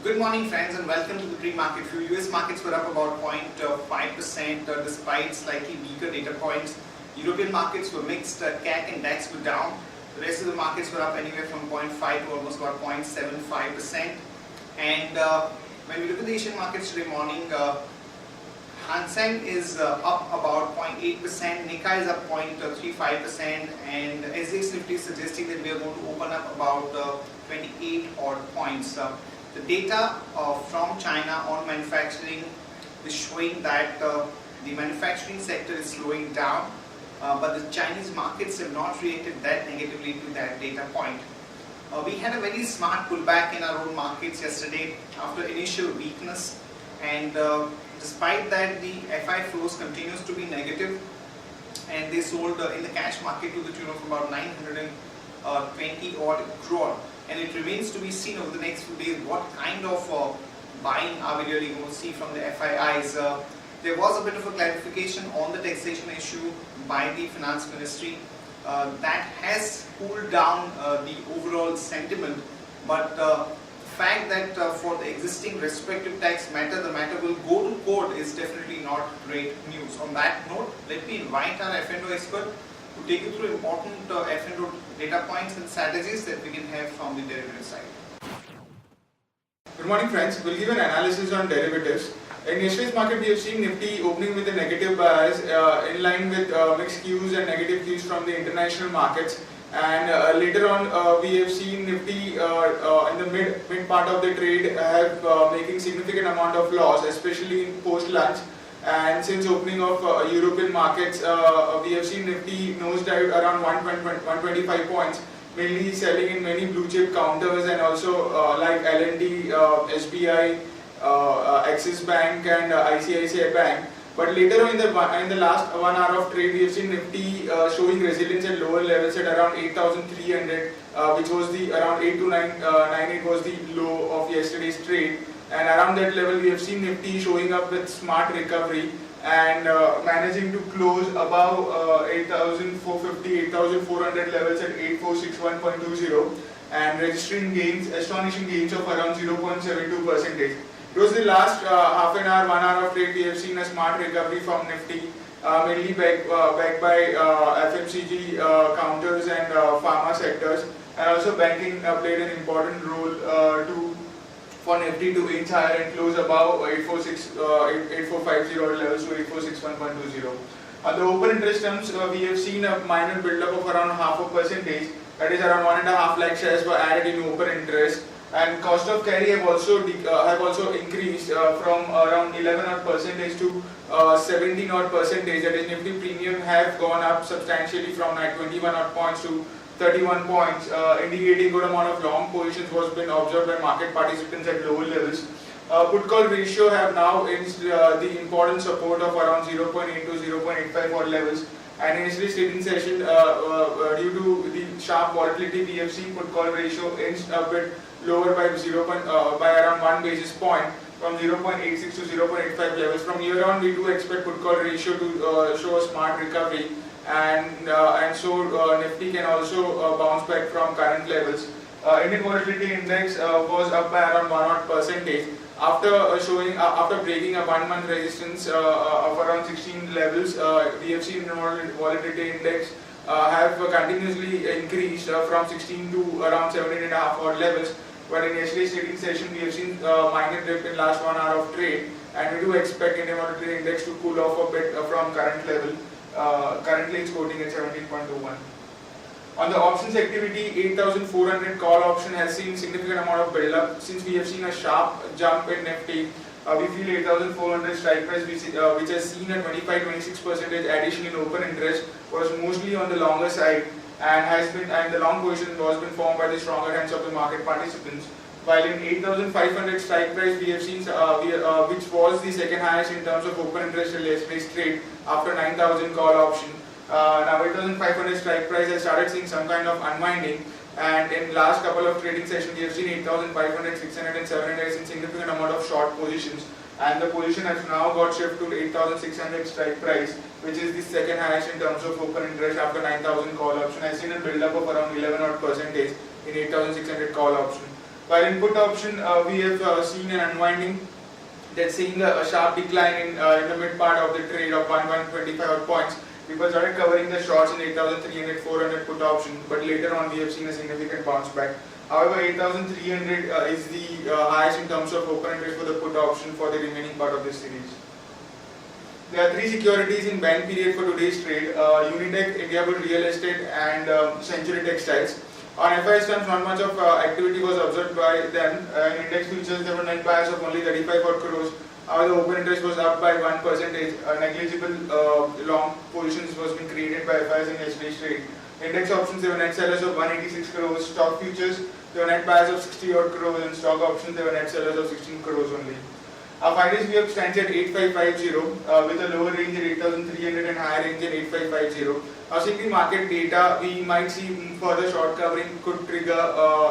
Good morning friends and welcome to the pre-market view. US markets were up about 0.5% despite slightly weaker data points. European markets were mixed, CAC and DAX were down. The rest of the markets were up anywhere from 0.5 to almost about 0.75%. And when we look at the Asian markets today morning, Hang Seng is up about 0.8%, Nikkei is up 0.35%, and SDX Nifty is suggesting that we are going to open up about 28 odd points. The data from China on manufacturing is showing that the manufacturing sector is slowing down, but the Chinese markets have not reacted that negatively to that data point. We had a very smart pullback in our own markets yesterday after initial weakness, and despite that the FI flows continues to be negative, and they sold in the cash market to the tune of about 920 odd crore. And it remains to be seen over the next few days what kind of buying are we really going to see from the FIIs. There was a bit of a clarification on the taxation issue by the finance ministry that has cooled down the overall sentiment, but the fact that for the existing respective tax matter, the matter will go to court is definitely not great news. On that note, let me invite our F&O expert to take you through important F&O data points and strategies that we can have from the derivative side. Good morning friends, we'll give an analysis on derivatives. In yesterday's market, we have seen Nifty opening with a negative bias in line with mixed cues and negative cues from the international markets. And later on, we have seen Nifty in the mid part of the trade have making significant amount of loss, especially in post-lunch. And since opening of European markets, we have seen Nifty nosedive around 125 points, mainly selling in many blue chip counters and also like L&T, SBI, Axis Bank and ICICI Bank. But later on in the last 1 hour of trade, we have seen Nifty showing resilience at lower levels at around 8,300, which was the around 8,298 was the low of yesterday's trade. And around that level, we have seen Nifty showing up with smart recovery and managing to close above 8,450, 8,400 levels at 8461.20 and registering gains, astonishing gains of around 0.72%. It was the last half an hour, 1 hour of trade. We have seen a smart recovery from Nifty, mainly backed by FMCG counters and pharma sectors, and also banking played an important role for Nifty to inch higher and close above 8450 levels to 8461.20. On the open interest terms, we have seen a minor build-up of around 0.5%, that is around 1.5 lakh shares were added in open interest. And cost of carry have also increased from around 11% to 17%. That is, Nifty premium have gone up substantially from 21 points to 31 points, indicating good amount of long positions was been observed by market participants at lower levels. Put call ratio have now inched the important support of around 0.8 to 0.85 odd levels. And in yesterday's trading session, due to the sharp volatility, we have seen put call ratio inched a bit lower by by around 1 basis point from 0.86 to 0.85 levels. From here on, we do expect put call ratio to show a smart recovery, and so Nifty can also bounce back from current levels. Indian Volatility Index was up by around 1% after breaking a 1 month resistance of around 16 levels. We have seen Indian Volatility Index have continuously increased from 16 to around 17.5 odd levels. But in yesterday's trading session, we have seen minor dip in last 1 hour of trade, and we do expect Indian Volatility Index to cool off a bit from current level. Currently, it's quoting at 17.21. On the options activity, 8,400 call option has seen significant amount of build-up. Since we have seen a sharp jump in Nifty, we feel 8,400 strike price, which has seen a 25-26% addition in open interest, was mostly on the longer side, and the long position was been formed by the stronger hands of the market participants. While in 8,500 strike price, we have seen which was the second highest in terms of open interest in yesterday's trade after 9,000 call option. Now 8,500 strike price has started seeing some kind of unwinding, and in last couple of trading sessions, we have seen 8,500, 600 and 700 in significant amount of short positions. and the position has now got shifted to 8,600 strike price, which is the second highest in terms of open interest after 9,000 call option. I've seen a build up of around 11% in 8,600 call option. While in put option, we have seen an unwinding, that's seeing a sharp decline in the mid part of the trade of 125 points. People started covering the shorts in 8,300, 400 put option, but later on we have seen a significant bounce back. However, 8,300 is the highest in terms of open interest for the put option for the remaining part of this series. There are three securities in ban period for today's trade: Unitech, Indiabulls Real Estate, and Century Textiles. On FIS terms, not much of activity was observed by them. In index futures, there were net buyers of only 35 crores. However, the open interest was up by 1%. Negligible long positions was being created by FIS in yesterday's trade. Index options, there were net sellers of 186 crores. Stock futures, there were net buyers of 60 odd crores. And stock options, there were net sellers of 16 crores only. Our finals VWAP stands at 8550 with a lower range at 8300 and higher range at 8550. Now, seeing the market data, we might see further short covering could trigger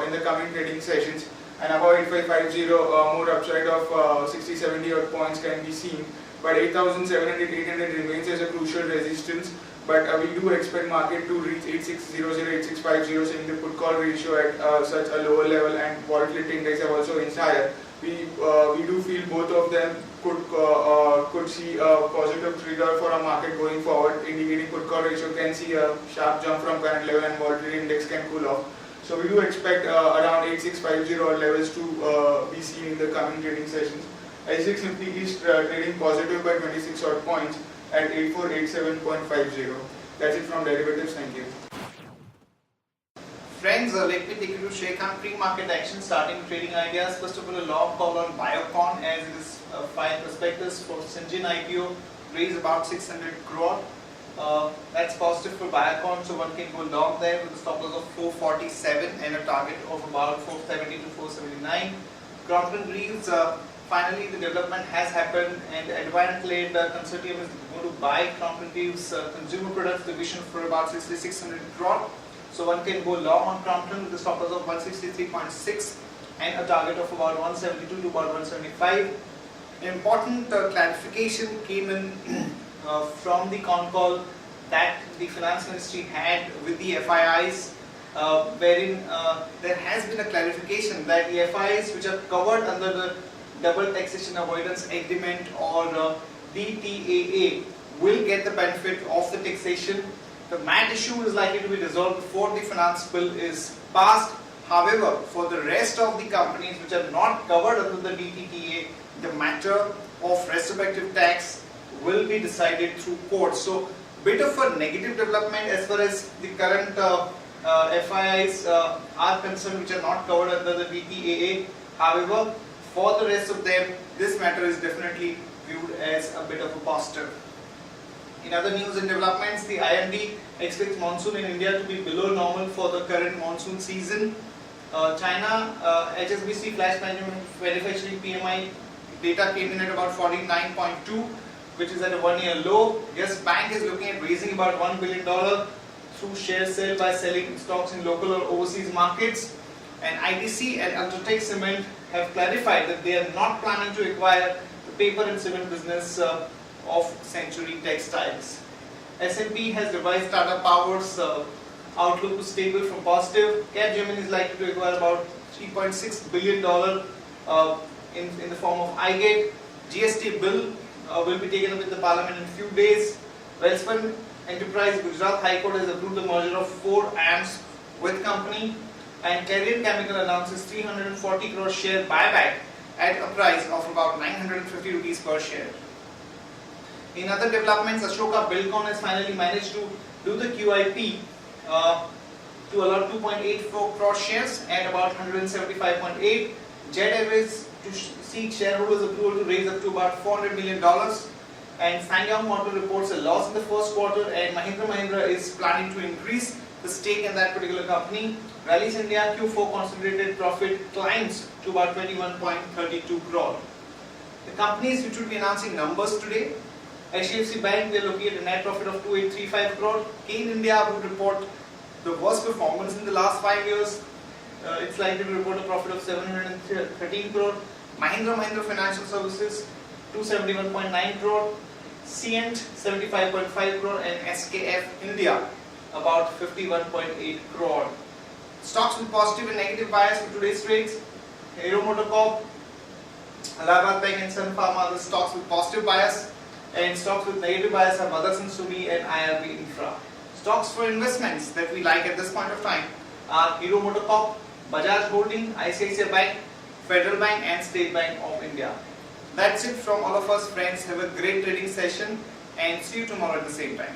in the coming trading sessions, and about 8550 more upside of 60-70 odd points can be seen, but 8700-800 remains as a crucial resistance. But we do expect market to reach 8600-8650, seeing the put call ratio at such a lower level, and volatility index have also inched higher. We do feel both of them could see a positive trigger for a market going forward, indicating put call ratio can see a sharp jump from current level and volatility index can cool off. So we do expect around 8650 levels to be seen in the coming trading sessions. SGX Nifty is trading positive by 26 odd points at 8487.50. That's it from derivatives. Thank you. Friends, let me take you to Sharekhan pre-market action, starting trading ideas. First of all, a long call on Biocon, as it is fine prospectus for Syngene IPO, raise about 600 crore. That's positive for Biocon, so one can go long there with a stop loss of 447 and a target of about 470 to 479. Crompton Greaves, finally the development has happened, and the Advant-led consortium is going to buy Crompton Greaves consumer products division for about 6,600 crore. So one can go long on Crompton with a stop loss of 163.6 and a target of about 172 to about 175. An important clarification came in from the con call that the Finance Ministry had with the FIIs, wherein there has been a clarification that the FIIs which are covered under the Double Taxation Avoidance Agreement or DTAA will get the benefit of the taxation. The MAT issue is likely to be resolved before the finance bill is passed. However, for the rest of the companies which are not covered under the DTTA, the matter of retrospective tax will be decided through court. So, bit of a negative development as far as the current FIIs are concerned, which are not covered under the DTAA. However, for the rest of them, this matter is definitely viewed as a bit of a positive. In other news and developments, the IMD expects monsoon in India to be below normal for the current monsoon season. China, HSBC flash manufacturing PMI data came in at about 49.2, which is at a one-year low. Yes Bank is looking at raising about $1 billion through share sale by selling stocks in local or overseas markets. And ITC and Ultratech Cement have clarified that they are not planning to acquire the paper and cement business of Century Textiles. S&P has revised Tata Power's outlook to stable from positive. Capgemini is likely to acquire about $3.6 billion in the form of iGate. GST bill will be taken up with the Parliament in a few days. Welspun Enterprise Gujarat High Court has approved the merger of 4 AMS with company. And Clariant Chemical announces 340 crore share buyback at a price of about 950 rupees per share. In other developments, Ashoka Buildcon has finally managed to do the QIP to allow 2.84 crore shares at about 175.8. Jet Airways to seek shareholders approval to raise up to about $400 million. And SsangYong Motor reports a loss in the first quarter, and Mahindra & Mahindra is planning to increase the stake in that particular company. Rallis India Q4 consolidated profit climbs to about 21.32 crore. The companies which will be announcing numbers today: HDFC Bank, we are looking at a net profit of 2835 crore. Kane India would report the worst performance in the last 5 years. It's likely to report a profit of 713 crore. Mahindra & Mahindra Financial Services, 271.9 crore. Cient, 75.5 crore. And SKF India, about 51.8 crore. Stocks with positive and negative bias for today's trades. Hero MotoCorp, Allahabad Bank and Sun Pharma are the stocks with positive bias, and stocks with negative bias are Motherson Sumi and IRB Infra. Stocks for investments that we like at this point of time are Hero MotoCorp, Bajaj Holding, ICICI Bank, Federal Bank and State Bank of India. That's it from all of us friends. Have a great trading session and see you tomorrow at the same time.